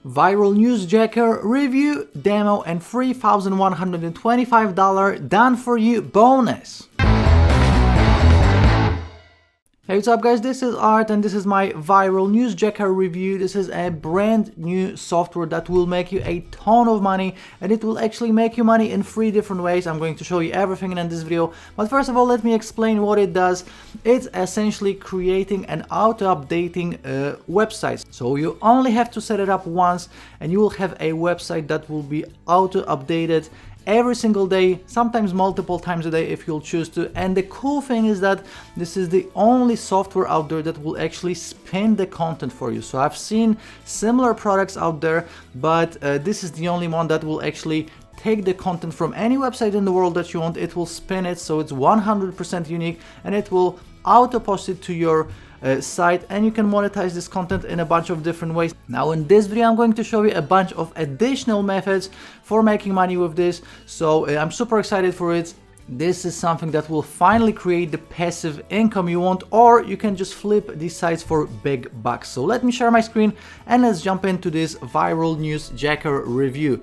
ViralNewsJacker review, demo, and $3,125 done for you bonus. Hey, what's up guys, this is Art and this is my ViralNewsJacker review. This is a brand new software that will make you a ton of money, and it will actually make you money in 3 different ways. I'm going to show you everything in this video, but first of all let me explain what it does. It's essentially creating an auto-updating website. So you only have to set it up once and you will have a website that will be auto-updated every single day, sometimes multiple times a day if you'll choose to. And the cool thing is that this is the only software out there that will actually spin the content for you. So I've seen similar products out there, but this is the only one that will actually take the content from any website in the world that you want. It will spin it, so it's 100% unique, and it will auto post it to your site, and you can monetize this content in a bunch of different ways. Now in this video I'm going to show you a bunch of additional methods for making money with this, so I'm super excited for it. This is something that will finally create the passive income you want, or you can just flip these sites for big bucks. So let me share my screen and let's jump into this ViralNewsJacker review.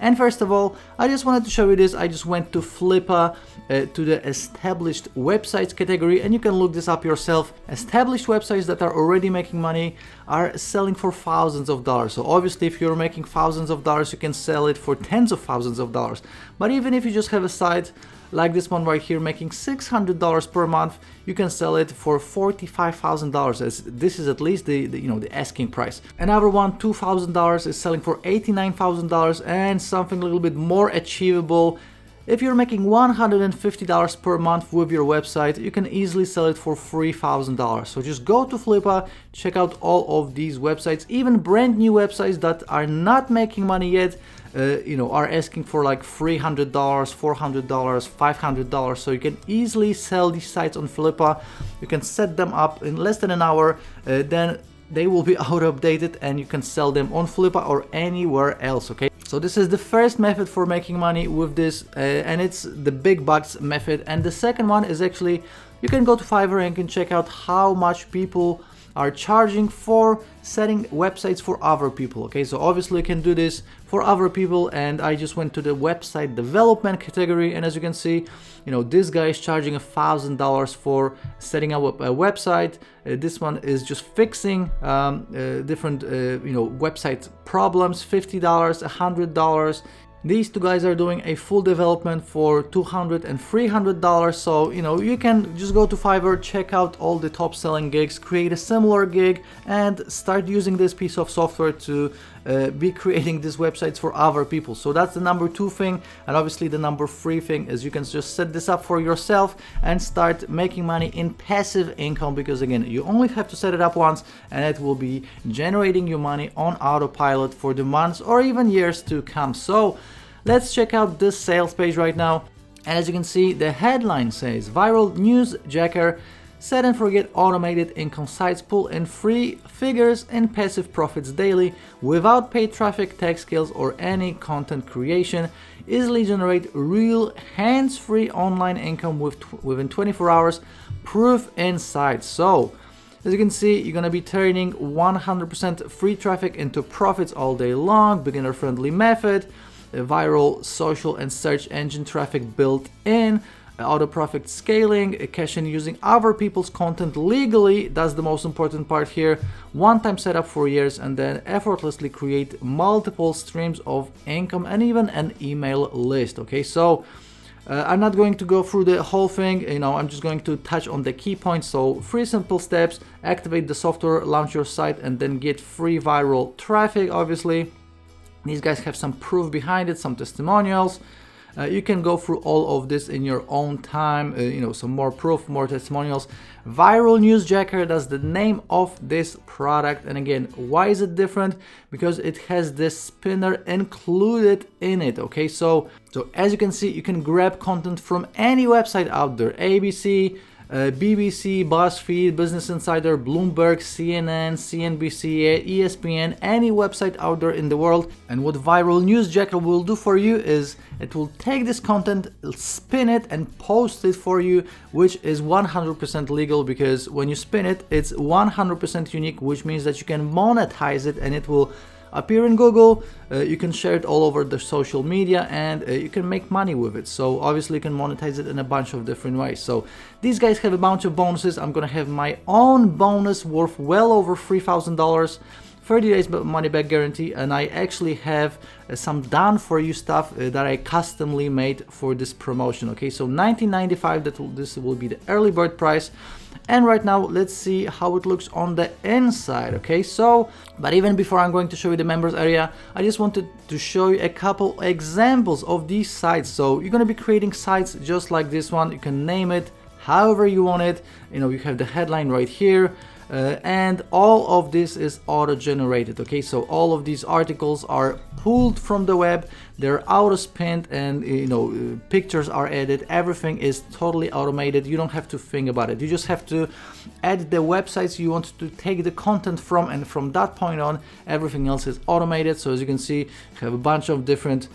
And first of all, I just wanted to show you this. I just went to Flippa, to the established websites category, and you can look this up yourself. Established websites that are already making money are selling for thousands of dollars. So obviously if you're making thousands of dollars, you can sell it for tens of thousands of dollars. But even if you just have a site like this one right here making $600 per month, you can sell it for $45,000, as this is at least the asking price. Another one, $2,000, is selling for $89,000, and something a little bit more achievable. If you're making $150 per month with your website, you can easily sell it for $3,000. So just go to Flippa, check out all of these websites, even brand new websites that are not making money yet, are asking for like $300, $400, $500. So you can easily sell these sites on Flippa. You can set them up in less than an hour, then they will be auto-updated and you can sell them on Flippa or anywhere else, okay? So this is the first method for making money with this, and it's the big bucks method. And the second one is actually, you can go to Fiverr and you can check out how much people are charging for setting websites for other people, okay? So obviously you can do this for other people, and I just went to the website development category, and as you can see, this guy is charging $1,000 for setting up a website. This one is just fixing different website problems, $50, $100. These two guys are doing a full development for $200 and $300. So, you can just go to Fiverr, check out all the top selling gigs, create a similar gig, and start using this piece of software to be creating these websites for other people. So that's the number 2 thing. And obviously the number 3 thing is you can just set this up for yourself and start making money in passive income, because again, you only have to set it up once and it will be generating you money on autopilot for the months or even years to come. So let's check out this sales page right now. And as you can see, the headline says ViralNewsJacker, set and forget automated income sites pull in 3 figures in passive profits daily without paid traffic, tech skills, or any content creation. Easily generate real hands-free online income within 24 hours. Proof inside. So as you can see, you're gonna be turning 100% free traffic into profits all day long. Beginner-friendly method. Viral, social, and search engine traffic built in. Auto profit scaling, cash in using other people's content legally, that's the most important part here. One-time setup for years, and then effortlessly create multiple streams of income and even an email list, okay? So I'm not going to go through the whole thing, I'm just going to touch on the key points. So 3 simple steps: activate the software, launch your site, and then get free viral traffic. Obviously these guys have some proof behind it, some testimonials. You can go through all of this in your own time, some more proof, more testimonials. ViralNewsJacker, that's the name of this product. And again, why is it different? Because it has this spinner included in it, okay? So as you can see, you can grab content from any website out there: ABC, BBC, BuzzFeed, Business Insider, Bloomberg, CNN, CNBC, ESPN, any website out there in the world. And what ViralNewsJacker will do for you is it will take this content, spin it, and post it for you, which is 100% legal, because when you spin it, it's 100% unique, which means that you can monetize it and it will appear in Google, you can share it all over the social media, and you can make money with it. So obviously you can monetize it in a bunch of different ways. So these guys have a bunch of bonuses. I'm gonna have my own bonus worth well over $3,000, 30 days money back guarantee, and I actually have some done for you stuff that I customly made for this promotion. Okay, so $19.95, this will be the early bird price. And right now let's see how it looks on the inside. Okay, so but even before I'm going to show you the members area, I just wanted to show you a couple examples of these sites. So you're going to be creating sites just like this one. You can name it however you want it. You know, you have the headline right here. And all of this is auto-generated. Okay, so all of these articles are pulled from the web, they're auto-spinned, and you know, pictures are added. Everything is totally automated. You don't have to think about it. You just have to add the websites you want to take the content from, and from that point on, everything else is automated. So as you can see, you have a bunch of different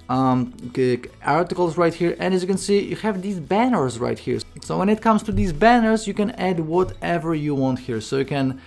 articles right here, and as you can see, you have these banners right here. So when it comes to these banners, you can add whatever you want here. So you can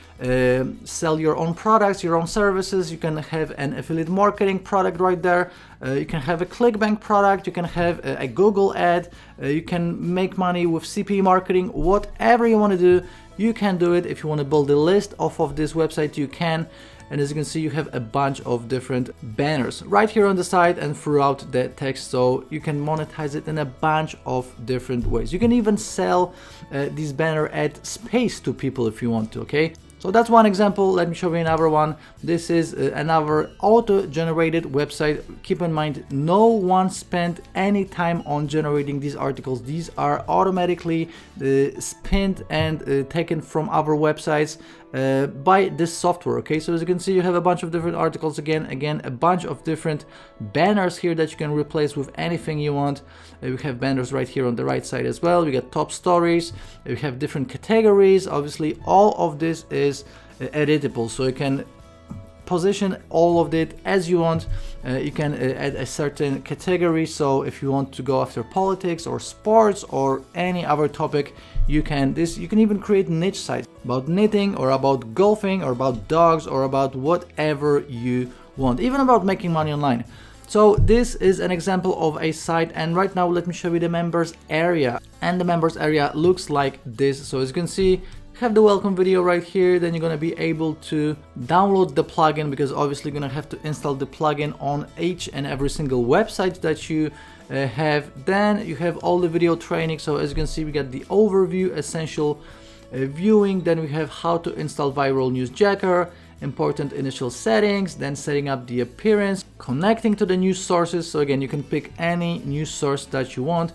sell your own products, your own services. You can have an affiliate marketing product right there. You can have a ClickBank product. You can have a Google ad. You can make money with CPE marketing. Whatever you want to do, you can do it. If you want to build a list off of this website, you can. And as you can see, you have a bunch of different banners right here on the side and throughout the text, so you can monetize it in a bunch of different ways. You can even sell this banner ad space to people if you want to. Okay, so that's one example. Let me show you another one. This is another auto-generated website. Keep in mind, no one spent any time on generating these articles. These are automatically spinned and taken from other websites by this software. Okay, so as you can see, you have a bunch of different articles, again a bunch of different banners here that you can replace with anything you want. We have banners right here on the right side as well. We got top stories, we have different categories. Obviously all of this is editable, so you can position all of it as you want. You can add a certain category, so if you want to go after politics or sports or any other topic, you can. You can even create niche sites about knitting or about golfing or about dogs or about whatever you want, even about making money online. So this is an example of a site, and right now let me show you the members area. And the members area looks like this. So as you can see, have the welcome video right here. Then you're going to be able to download the plugin, because obviously you're going to have to install the plugin on each and every single website that you have. Then you have all the video training. So as you can see, we got the overview, essential viewing. Then we have how to install ViralNewsJacker, important initial settings, then setting up the appearance, connecting to the news sources. So again, you can pick any news source that you want.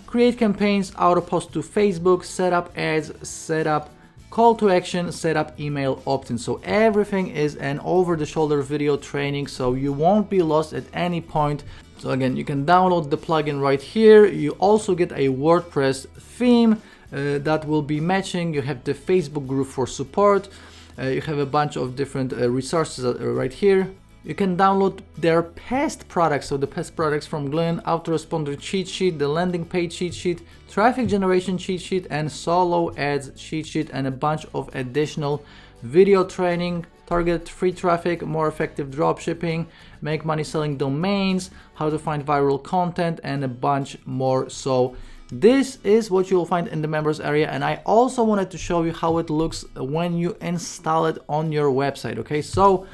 Create campaigns, auto post to Facebook, set up ads, set up call to action, set up email opt-in. So everything is an over-the-shoulder video training, so you won't be lost at any point. So again, you can download the plugin right here. You also get a WordPress theme that will be matching. You have the Facebook group for support. You have a bunch of different resources right here. You can download their past products, so the past products from Glenn, autoresponder cheat sheet, the landing page cheat sheet, traffic generation cheat sheet, and solo ads cheat sheet, and a bunch of additional video training, target free traffic, more effective dropshipping, make money selling domains, how to find viral content, and a bunch more. So this is what you'll find in the members area, and I also wanted to show you how it looks when you install it on your website. Okay, so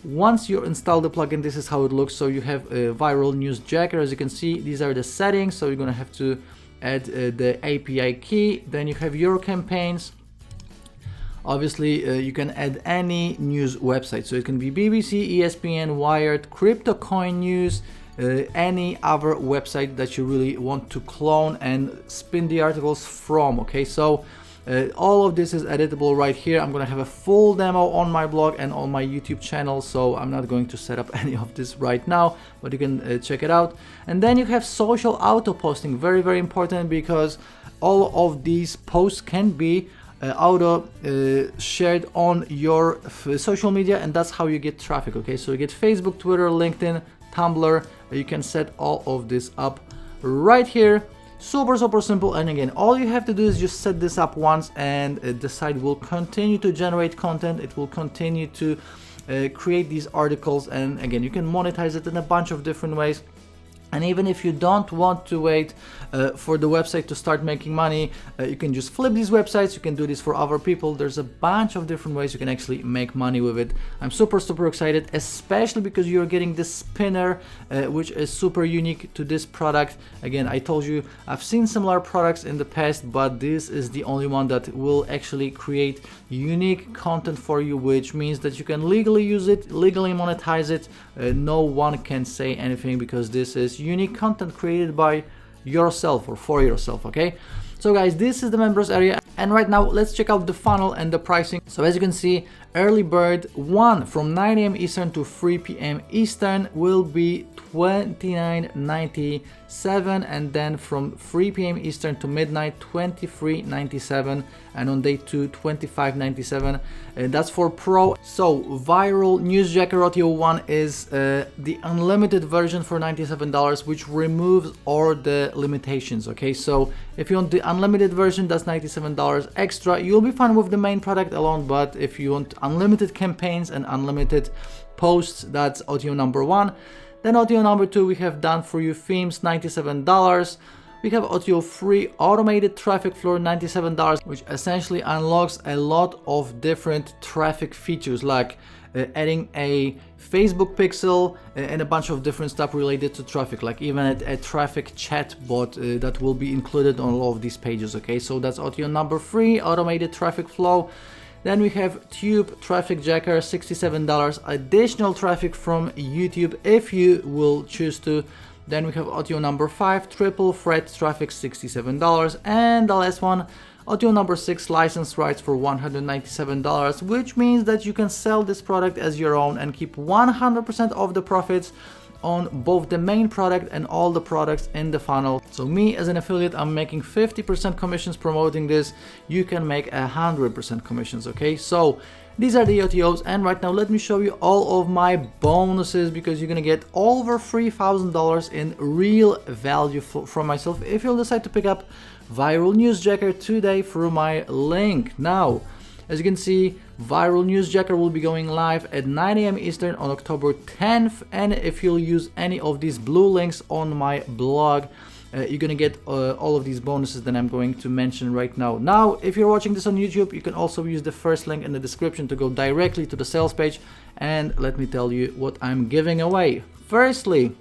once you install the plugin, this is how it looks. So you have a ViralNewsJacker. As you can see, these are the settings. So you're gonna have to add the API key. Then you have your campaigns. Obviously, you can add any news website. So it can be BBC, ESPN, Wired, Crypto Coin News, any other website that you really want to clone and spin the articles from. Okay, so all of this is editable right here. I'm gonna have a full demo on my blog and on my YouTube channel, so I'm not going to set up any of this right now, but you can check it out. And then you have social auto posting, very important, because all of these posts can be auto shared on your social media, and that's how you get traffic. Okay, so you get Facebook, Twitter, LinkedIn, Tumblr. You can set all of this up right here. Super simple. And again, all you have to do is just set this up once, and the site will continue to generate content. It will continue to create these articles, and again, you can monetize it in a bunch of different ways. And even if you don't want to wait for the website to start making money, you can just flip these websites. You can do this for other people. There's a bunch of different ways you can actually make money with it. I'm super excited, especially because you're getting this spinner, which is super unique to this product. Again, I told you I've seen similar products in the past, but this is the only one that will actually create unique content for you, which means that you can legally use it, legally monetize it. No one can say anything because this is unique content created by yourself or for yourself. Okay, so guys, this is the members area, and right now let's check out the funnel and the pricing. So as you can see, early bird 1 from 9 a.m. Eastern to 3 p.m. Eastern will be $29.97, and then from 3 p.m. Eastern to midnight $23.97, and on day 2 $25.97. That's for pro. So ViralNewsJacker OTO 1 is the unlimited version for $97, which removes all the limitations. Okay, so if you want the unlimited version, that's $97 extra. You'll be fine with the main product alone, but if you want unlimited campaigns and unlimited posts, that's OTO number 1. Then OTO number 2, we have done for you themes, $97. We have OTO 3, automated traffic flow, $97, which essentially unlocks a lot of different traffic features, like adding a Facebook pixel and a bunch of different stuff related to traffic, like even a traffic chat bot that will be included on all of these pages. Okay, so that's OTO number 3, automated traffic flow. Then we have Tube Traffic Jacker, $67, additional traffic from YouTube if you will choose to. Then we have OTO number 5, triple threat traffic, $67. And the last one, OTO number 6, license rights for $197, which means that you can sell this product as your own and keep 100% of the profits on both the main product and all the products in the funnel. So me as an affiliate, I'm making 50% commissions promoting this. You can make 100% commissions. Okay, so these are the OTOs, and right now let me show you all of my bonuses, because you're gonna get over $3,000 in real value from myself if you'll decide to pick up ViralNewsJacker today through my link. Now, as you can see, ViralNewsJacker will be going live at 9 a.m. Eastern on October 10th, and if you'll use any of these blue links on my blog, you're gonna get all of these bonuses that I'm going to mention right now. Now, if you're watching this on YouTube, you can also use the first link in the description to go directly to the sales page, and let me tell you what I'm giving away. Firstly,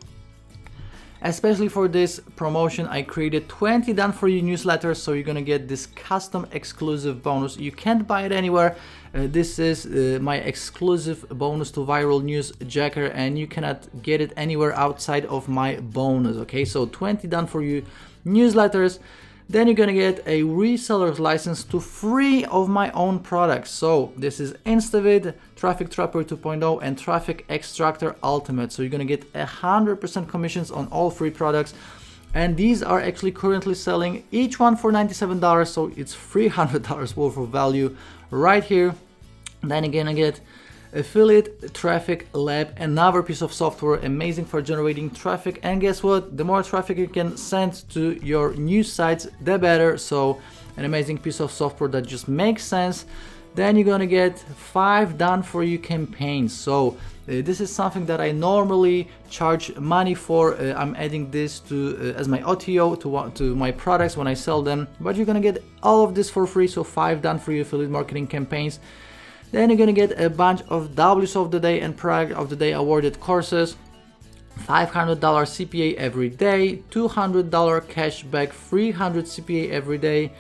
especially for this promotion, I created 20 done for you newsletters, so you're gonna get this custom exclusive bonus. You can't buy it anywhere. This is my exclusive bonus to ViralNewsJacker, and you cannot get it anywhere outside of my bonus. Okay, so 20 done for you newsletters. Then you're gonna get a reseller's license to 3 of my own products. So this is InstaVid, Traffic Trapper 2.0, and Traffic Extractor Ultimate. So you're gonna get 100% commissions on all 3 products. And these are actually currently selling each one for $97, so it's $300 worth of value right here. Then again, I get Affiliate Traffic Lab, another piece of software amazing for generating traffic. And guess what? The more traffic you can send to your news sites, the better. So an amazing piece of software that just makes sense. Then you're gonna get 5 done for you campaigns. So this is something that I normally charge money for. I'm adding this to as my OTO to my products when I sell them, but you're gonna get all of this for free. So 5 done for you affiliate marketing campaigns. Then you're gonna get a bunch of W's of the day and Product of the Day awarded courses, $500 CPA every day, $200 cashback, $300 CPA every day,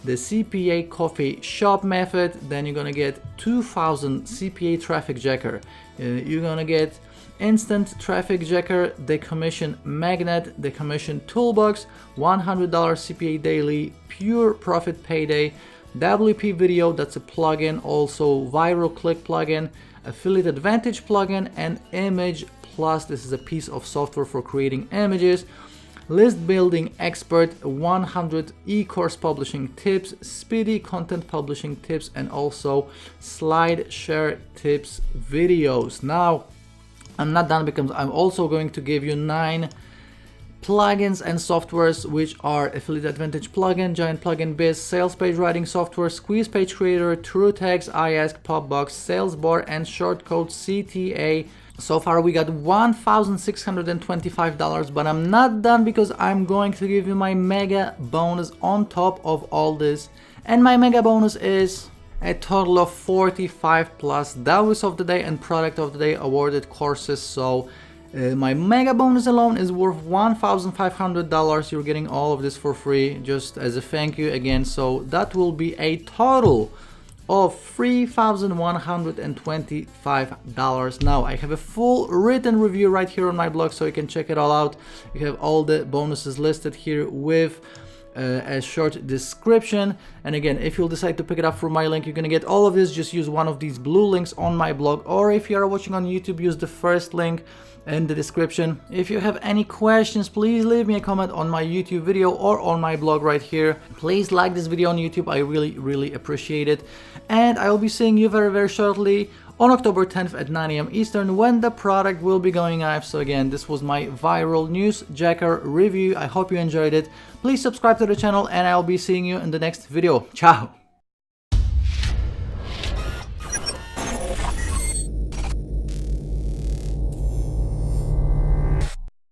the CPA coffee shop method. Then you're gonna get 2000 CPA traffic jacker. You're gonna get instant traffic jacker, the commission magnet, the commission toolbox, $100 CPA daily, pure profit payday, WP video, that's a plugin, also viral click plugin, affiliate advantage plugin, and image plus. This is a piece of software for creating images. List building expert, 100 e-course publishing tips, speedy content publishing tips, and also slide share tips videos. Now, I'm not done because I'm also going to give you 9 plugins and softwares, which are Affiliate Advantage plugin, Giant Plugin Biz, Sales Page Writing Software, Squeeze Page Creator, TrueText, iAsk, Popbox, Salesbar, and Shortcode CTA. So far we got $1,625, but I'm not done because I'm going to give you my mega bonus on top of all this. And my mega bonus is a total of 45 plus Davis of the Day and Product of the Day awarded courses. So my mega bonus alone is worth $1,500. You're getting all of this for free just as a thank you again. So that will be a total of $3,125. Now I have a full written review right here on my blog, so you can check it all out. You have all the bonuses listed here with a short description. And again, if you'll decide to pick it up from my link, you're gonna get all of this. Just use one of these blue links on my blog, or if you are watching on YouTube, use the first link in the description. If you have any questions, please leave me a comment on my YouTube video or on my blog right here. Please like this video on YouTube, I really appreciate it. And I will be seeing you very shortly on October 10th at 9 AM Eastern when the product will be going live. So again, this was my ViralNewsJacker review. I hope you enjoyed it. Please subscribe to the channel and I'll be seeing you in the next video. Ciao!